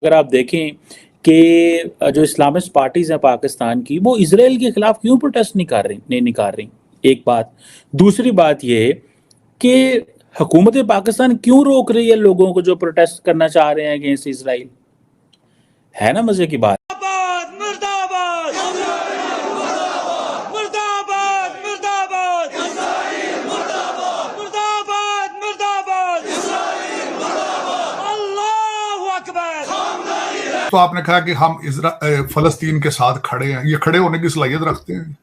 अगर आप देखें कि जो इस्लामिस्ट पार्टीज हैं पाकिस्तान की, वो इसराइल के खिलाफ क्यों प्रोटेस्ट नहीं निकाल रही। एक बात। दूसरी बात ये कि हुकूमत पाकिस्तान क्यों रोक रही है लोगों को जो प्रोटेस्ट करना चाह रहे हैं अगेंस्ट इसराइल। है ना मजे की बात। मुर्दाबाद मुर्दाबाद मुर्दाबाद मुर्दाबाद मुर्दाबाद मुर्दाबाद अल्लाहू अकबर। तो आपने कहा कि हम फलस्तीन के साथ खड़े हैं, ये खड़े होने की सलाहियत रखते हैं?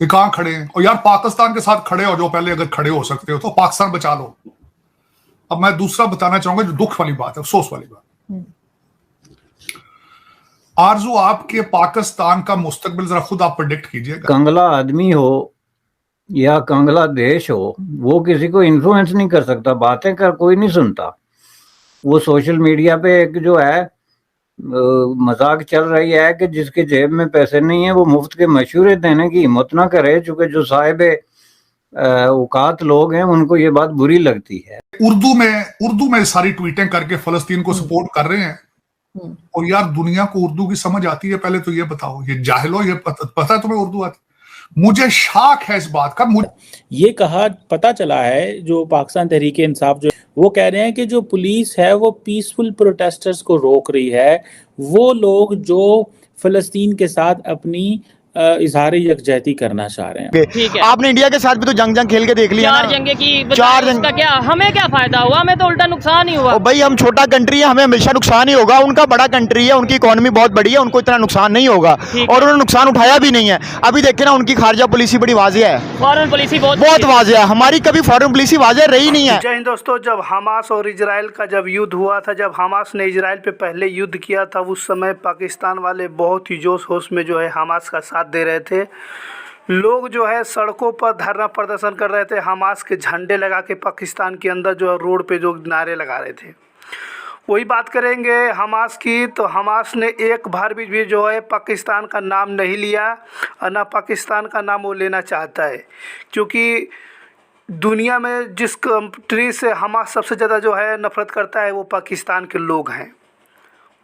ये कहां खड़े हैं? और यार पाकिस्तान के साथ खड़े हो जो, पहले अगर खड़े हो सकते हो तो पाकिस्तान बचा लो। अब मैं दूसरा बताना चाहूंगा जो दुख वाली बात है, अफसोस वाली बात। आरजू, आपके पाकिस्तान का मुस्तकबिल जरा खुद आप प्रेडिक्ट कीजिएगा। कंगला आदमी हो या कंगला देश हो, वो किसी को इन्फ्लुएंस नहीं कर सकता। बातें कर कोई नहीं सुनता। वो सोशल मीडिया पे एक जो है मजाक चल रही है कि जिसके जेब में पैसे नहीं है वो मुफ्त के मशवरे देने की हिम्मत ना करे, चूंकि जो साहिब औकात लोग हैं उनको ये बात बुरी लगती है। उर्दू में सारी ट्वीटें करके फलस्तीन को सपोर्ट कर रहे हैं। और यार दुनिया को उर्दू की समझ आती है? पहले तो ये बताओ, ये जाहिलो, ये पता है तुम्हें उर्दू आती? मुझे शाक है इस बात का। ये कहा पता चला है, जो पाकिस्तान तहरीक इंसाफ जो वो कह रहे हैं कि जो पुलिस है वो पीसफुल प्रोटेस्टर्स को रोक रही है, वो लोग जो फलस्तीन के साथ अपनी इजहार यकजहती करना चाह रहे हैं। ठीक है, आपने इंडिया के साथ भी तो जंग खेल के देख लिया। 4 जंगे की 4 जंग का क्या हमें क्या फायदा हुआ? हमें तो उल्टा नुकसान ही हुआ। भाई हम छोटा कंट्री है, हमें हमेशा नुकसान ही होगा। उनका बड़ा कंट्री है, उनकी इकोनॉमी बहुत बड़ी है, उनको इतना नुकसान नहीं होगा और उन्होंने नुकसान उठाया भी नहीं है। अभी देखे ना, उनकी खारजा पॉलिसी बड़ी वाजिया है, फॉरेन पॉलिसी बहुत वाजिया है। हमारी कभी फॉरेन पॉलिसी वाजिया रही नहीं है। जय हिंद दोस्तों, जब हमास और इजराइल का जब युद्ध हुआ था, जब हमास ने इजराइल पे पहले युद्ध किया था, उस समय पाकिस्तान वाले बहुत ही जोश होश में जो है हमास का साथ दे रहे थे। लोग जो है सड़कों पर धरना प्रदर्शन कर रहे थे, हमास के झंडे लगा के पाकिस्तान के अंदर जो है रोड पे जो नारे लगा रहे थे। वही बात करेंगे हमास की, तो हमास ने एक बार भी जो है पाकिस्तान का नाम नहीं लिया और ना पाकिस्तान का नाम वो लेना चाहता है, क्योंकि दुनिया में जिस कंट्री से हमास सबसे ज़्यादा जो है नफ़रत करता है वो पाकिस्तान के लोग हैं।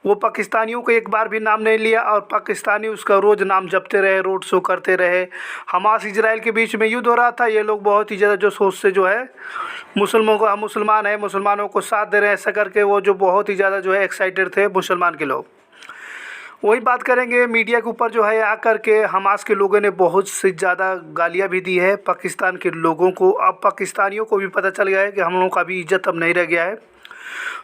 वो पाकिस्तानियों को एक बार भी नाम नहीं लिया और पाकिस्तानी उसका रोज़ नाम जपते रहे, रोड शो करते रहे। हमास इजराइल के बीच में युद्ध हो रहा था, ये लोग बहुत ही ज़्यादा जो सोच से जो है मुसलमानों को, हम मुसलमान हैं, मुसलमानों को साथ दे रहे हैं, ऐसा करके वो जो बहुत ही ज़्यादा जो है एक्साइटेड थे मुसलमान के लोग। वही बात करेंगे मीडिया के ऊपर जो है आकर के हमास के लोगों ने बहुत से ज़्यादा गालियाँ भी दी है पाकिस्तान के लोगों को। अब पाकिस्तानियों को भी पता चल गया है कि हम लोगों का भी इज्जत अब नहीं रह गया है।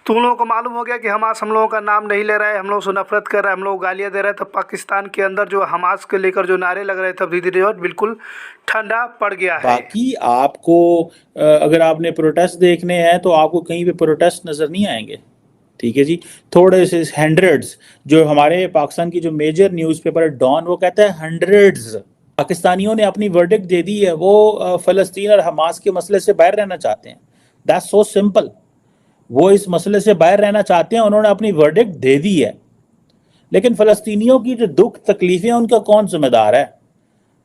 तो उन लोगों को मालूम हो गया कि हमास हम लोगों का नाम नहीं ले रहा है, हम लोगों से नफरत कर रहा है, हम लोग गालियाँ दे रहे हैं। तो पाकिस्तान के अंदर जो हमास के लेकर जो नारे लग रहे थे धीरे धीरे बिल्कुल ठंडा पड़ गया है। बाकी आपको अगर आपने प्रोटेस्ट देखने हैं तो आपको कहीं पे प्रोटेस्ट नज़र नहीं आएंगे, ठीक है जी। थोड़े से हंड्रेड्स, जो हमारे पाकिस्तान की जो मेजर न्यूज़पेपर है डॉन, वो कहता है हंड्रेड्स पाकिस्तानियों ने अपनी वर्डिक्ट दे दी है, वो फ़लस्तीन और हमास के मसले से बाहर रहना चाहते हैं। That's so simple. वो इस मसले से बाहर रहना चाहते हैं, उन्होंने अपनी वर्डिक्ट दे दी है। लेकिन फ़लस्तीनियों की जो दुख तकलीफ़ें उनका कौन जिम्मेदार है?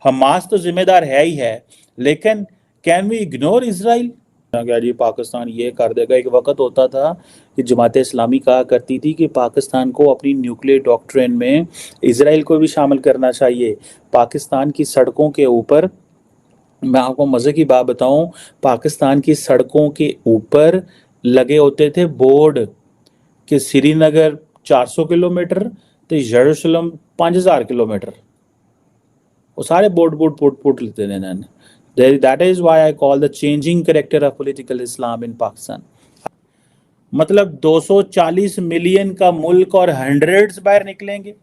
हमास तो जिम्मेदार है ही है, लेकिन कैन वी इग्नोर इसराइल? क्या जी पाकिस्तान ये कर देगा? एक वक्त होता था कि जमात इस्लामी कहा करती थी कि पाकिस्तान को अपनी न्यूक्लियर डॉक्ट्रिन में इसराइल को भी शामिल करना चाहिए। पाकिस्तान की सड़कों के ऊपर, मैं आपको मज़े की बात बताऊं, पाकिस्तान की सड़कों के ऊपर लगे होते थे बोर्ड कि श्रीनगर 400 किलोमीटर तो यरूशलेम 5000 किलोमीटर। वो सारे बोर्ड पुट लेते थे। That is why I call the changing character of political Islam in Pakistan. मतलब 240 मिलियन का मुल्क और हंड्रेड्स बाहर निकलेंगे।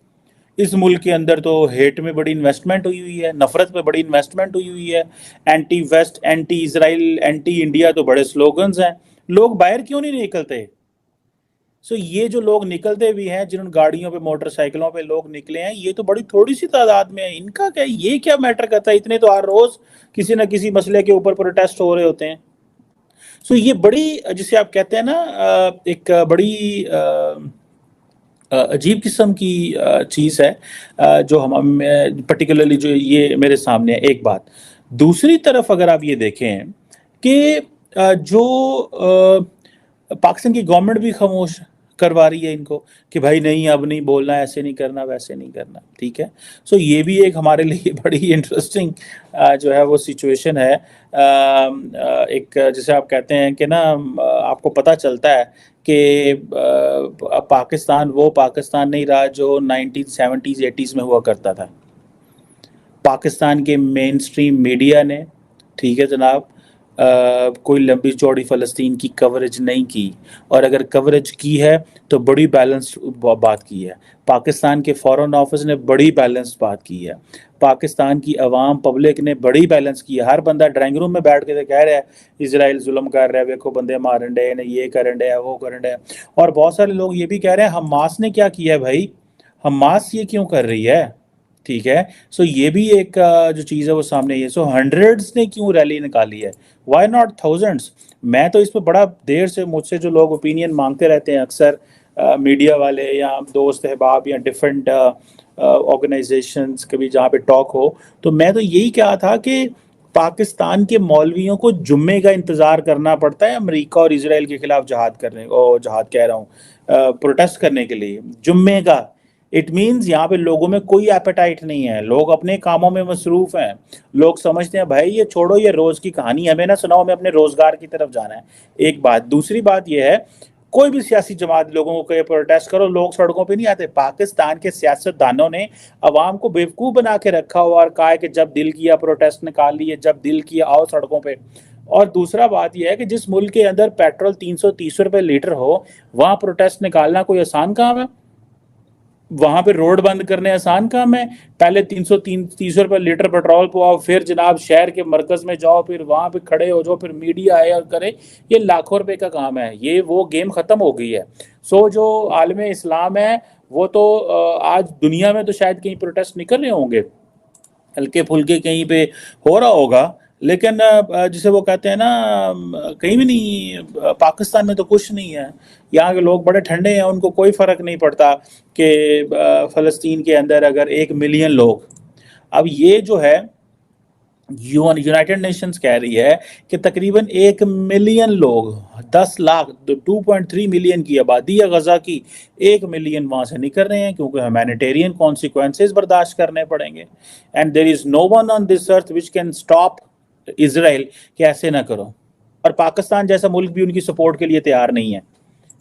इस मुल्क के अंदर तो हेट में बड़ी इन्वेस्टमेंट हुई है, नफरत में बड़ी इन्वेस्टमेंट हुई है, anti west, anti Israel, anti India तो बड़े स्लोगन्स हैं। लोग बाहर क्यों नहीं निकलते? ये जो लोग निकलते भी हैं, जिन गाड़ियों पे, मोटरसाइकिलों पे लोग निकले हैं, ये तो बड़ी थोड़ी सी तादाद में है। इनका क्या, ये क्या मैटर करता है? इतने तो हर रोज किसी ना किसी मसले के ऊपर प्रोटेस्ट हो रहे होते हैं। ये बड़ी, जिसे आप कहते हैं ना, एक बड़ी अजीब किस्म की चीज़ है जो हम पर्टिकुलरली जो ये मेरे सामने है। एक बात। दूसरी तरफ अगर आप ये देखें कि जो पाकिस्तान की गवर्नमेंट भी खामोश करवा रही है इनको कि भाई नहीं अब नहीं बोलना, ऐसे नहीं करना, वैसे नहीं करना, ठीक है। सो ये भी एक हमारे लिए बड़ी इंटरेस्टिंग जो है वो सिचुएशन है। एक जैसे आप कहते हैं कि ना आपको पता चलता है कि पाकिस्तान वो पाकिस्तान नहीं रहा जो 1970s 80s में हुआ करता था। पाकिस्तान के मेन स्ट्रीम मीडिया ने, ठीक है जनाब, कोई लंबी चौड़ी फ़लस्तीन की कवरेज नहीं की, और अगर कवरेज की है तो बड़ी बैलेंस्ड बात की है। पाकिस्तान के फॉरेन ऑफिस ने बड़ी बैलेंस्ड बात की है। पाकिस्तान की अवाम पब्लिक ने बड़ी बैलेंस की है। हर बंदा ड्राइंग रूम में बैठ के तो कह रहा है इजराइल जुल्म कर रहा है, देखो बंदे मारन डे ने, ये करन डे है, वो करन डे है। और बहुत सारे लोग ये भी कह रहे हैं हमास ने क्या किया है भाई, हमास ये क्यों कर रही है, ठीक है। सो ये भी एक जो चीज़ है वो सामने ही है। सो हंड्रेड्स ने क्यों रैली निकाली है, वाई नॉट थाउजेंड्स। मैं तो इस पर बड़ा देर से, मुझसे जो लोग ओपिनियन मांगते रहते हैं अक्सर, मीडिया वाले या दोस्त अहबाब या डिफरेंट ऑर्गेनाइजेशंस, कभी जहाँ पे टॉक हो, तो मैं तो यही कहा था कि पाकिस्तान के मौलवियों को जुम्मे का इंतज़ार करना पड़ता है अमेरिका और इसराइल के खिलाफ जहाद करने, और जहाद कह रहा हूँ प्रोटेस्ट करने के लिए, जुम्मे का। इट मीन्स यहाँ पे लोगों में कोई एपेटाइट नहीं है, लोग अपने कामों में मसरूफ हैं। लोग समझते हैं भाई ये छोड़ो, ये रोज की कहानी हमें ना सुनाओ, हमें अपने रोजगार की तरफ जाना है। एक बात। दूसरी बात यह है, कोई भी सियासी जमात लोगों को कहे प्रोटेस्ट करो, लोग सड़कों पे नहीं आते। पाकिस्तान के सियासतदानों ने अवाम को बेवकूफ़ बना के रखा हुआ और कहा है कि जब दिल किया प्रोटेस्ट निकाल लिए, जब दिल किया आओ सड़कों पे। और दूसरा बात यह है कि जिस मुल्क के अंदर पेट्रोल 330 रुपये लीटर हो, वहाँ प्रोटेस्ट निकालना कोई आसान काम है? वहां पे रोड बंद करने आसान काम है? पहले 330 रुपये लीटर पेट्रोल पाओ, फिर जनाब शहर के मरकज में जाओ, फिर वहां पे खड़े हो जाओ, फिर मीडिया आए और करे, ये लाखों रुपए का काम है। ये वो गेम खत्म हो गई है। सो जो आलम इस्लाम है वो तो आज दुनिया में तो शायद कहीं प्रोटेस्ट नहीं कर रहे होंगे, हल्के फुल्के कहीं पे हो रहा होगा, लेकिन जिसे वो कहते हैं ना कहीं भी नहीं। पाकिस्तान में तो कुछ नहीं है। यहाँ के लोग बड़े ठंडे हैं, उनको कोई फ़र्क नहीं पड़ता कि फ़लस्तीन के अंदर अगर 1 मिलियन लोग, अब ये जो है यूनाइटेड नेशंस कह रही है कि तकरीबन 1 मिलियन लोग, 10 लाख, 2.3 मिलियन की आबादी है गजा की, 1 मिलियन वहां से निकल रहे हैं क्योंकि ह्यूमैनिटेरियन कॉन्सिक्वेंसेस बर्दाश्त करने पड़ेंगे। And there is no one on this earth which can stop Israel कि ऐसे ना करो। और पाकिस्तान जैसा मुल्क भी उनकी सपोर्ट के लिए तैयार नहीं है।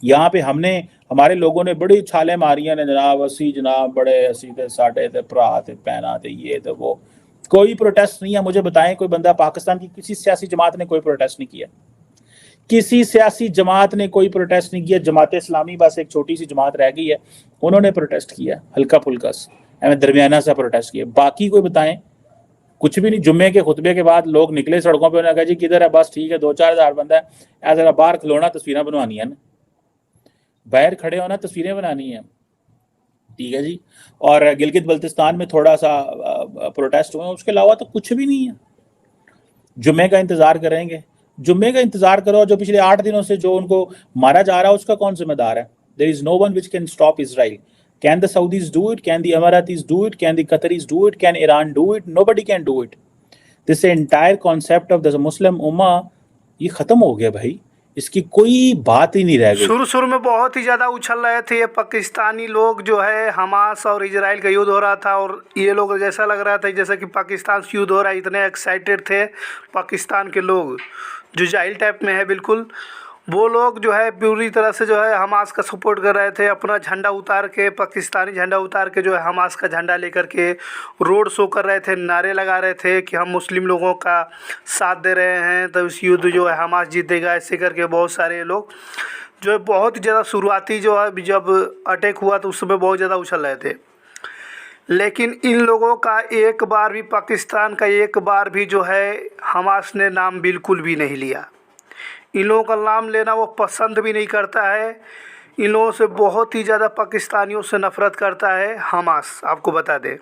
यहाँ पे हमारे लोगों ने बड़ी छाले मारियां ने जनाब, असी जनाब बड़े असी थे, साढ़े थे, भरा थे, पहना थे, ये थे वो। कोई प्रोटेस्ट नहीं है। मुझे बताएं कोई बंदा, पाकिस्तान की किसी सियासी जमात ने कोई प्रोटेस्ट नहीं किया, किसी सियासी जमात ने कोई प्रोटेस्ट नहीं किया। जमात इस्लामी बस एक छोटी सी जमात रह गई है, उन्होंने प्रोटेस्ट किया हल्का फुल्का सा, दरमियाना सा प्रोटेस्ट किया। बाकी कोई बताएं, कुछ भी नहीं। जुम्मे के खुतबे के बाद लोग निकले सड़कों पे, उन्होंने कहा जी किधर है, बस ठीक है 2-4 हज़ार बंदा है, ऐसा बाहर खिलौना तस्वीरें बनवानी है ना, बाहर खड़े होना तस्वीरें बनानी है, ठीक है जी। और गिलगित बल्तिस्तान में थोड़ा सा प्रोटेस्ट हुए, उसके अलावा तो कुछ भी नहीं है। जुम्मे का इंतजार करेंगे, जुम्मे का इंतजार करो। जो पिछले 8 दिनों से जो उनको मारा जा रहा है उसका कौन जिम्मेदार है? There is no one which can stop Israel. Can the Saudis do it? Can the Emiratis do it? Can the Qataris do it? Can Iran do it? Nobody can do it. This entire concept of the Muslim उम्मा ये खत्म हो गया भाई, इसकी कोई बात ही नहीं रह गई। शुरू में बहुत ही ज़्यादा उछल रहे थे ये पाकिस्तानी लोग, जो है हमास और इजराइल का युद्ध हो रहा था, और ये लोग जैसा लग रहा था जैसे कि पाकिस्तान से युद्ध हो रहा है, इतने एक्साइटेड थे पाकिस्तान के लोग, जो जाहिल टाइप में है बिल्कुल। वो लोग जो है पूरी तरह से जो है हमास का सपोर्ट कर रहे थे, अपना झंडा उतार के, पाकिस्तानी झंडा उतार के जो है हमास का झंडा लेकर के रोड शो कर रहे थे, नारे लगा रहे थे कि हम मुस्लिम लोगों का साथ दे रहे हैं, तो इस युद्ध जो है हमास जीतेगा, ऐसे करके बहुत सारे लोग जो है बहुत ही ज़्यादा शुरुआती जो है जब अटैक हुआ तो उस समय बहुत ज़्यादा उछल रहे थे। लेकिन इन लोगों का एक बार भी, पाकिस्तान का एक बार भी जो है हमास ने नाम बिल्कुल भी नहीं लिया। इन लोगों का नाम लेना वो पसंद भी नहीं करता है। इन लोगों से बहुत ही ज़्यादा पाकिस्तानियों से नफ़रत करता है हमास, आपको बता दें।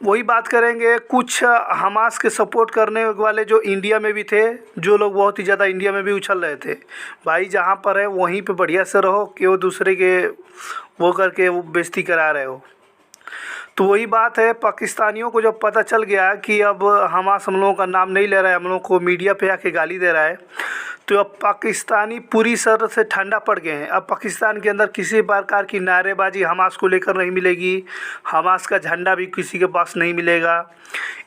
वही बात करेंगे, कुछ हमास के सपोर्ट करने वाले जो इंडिया में भी थे, जो लोग बहुत ही ज़्यादा इंडिया में भी उछल रहे थे, भाई जहाँ पर है वहीं पे बढ़िया से रहो, कि वो दूसरे के वो करके वो बेइज्जती करा रहे हो। तो वही बात है, पाकिस्तानियों को जब पता चल गया कि अब हमास हम लोगों का नाम नहीं ले रहा है, हम लोगों को मीडिया पे आके गाली दे रहा है, तो अब पाकिस्तानी पूरी तरह से ठंडा पड़ गए हैं। अब पाकिस्तान के अंदर किसी प्रकार की नारेबाजी हमास को लेकर नहीं मिलेगी, हमास का झंडा भी किसी के पास नहीं मिलेगा।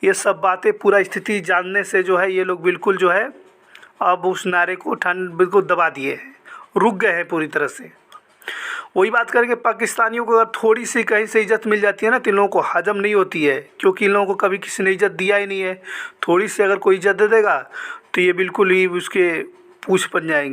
ये सब बातें पूरा स्थिति जानने से जो है ये लोग बिल्कुल जो है अब उस नारे को बिल्कुल दबा दिए हैं, रुक गए हैं पूरी तरह से। वही बात करके पाकिस्तानियों को अगर थोड़ी सी कहीं से इज़्ज़त मिल जाती है ना तो इन लोगों को हजम नहीं होती है, क्योंकि इन लोगों को कभी किसी ने इज़्ज़त दिया ही नहीं है। थोड़ी सी अगर कोई इज़्ज़त दे देगा तो ये बिल्कुल ही उसके पूछ बन जाएंगे।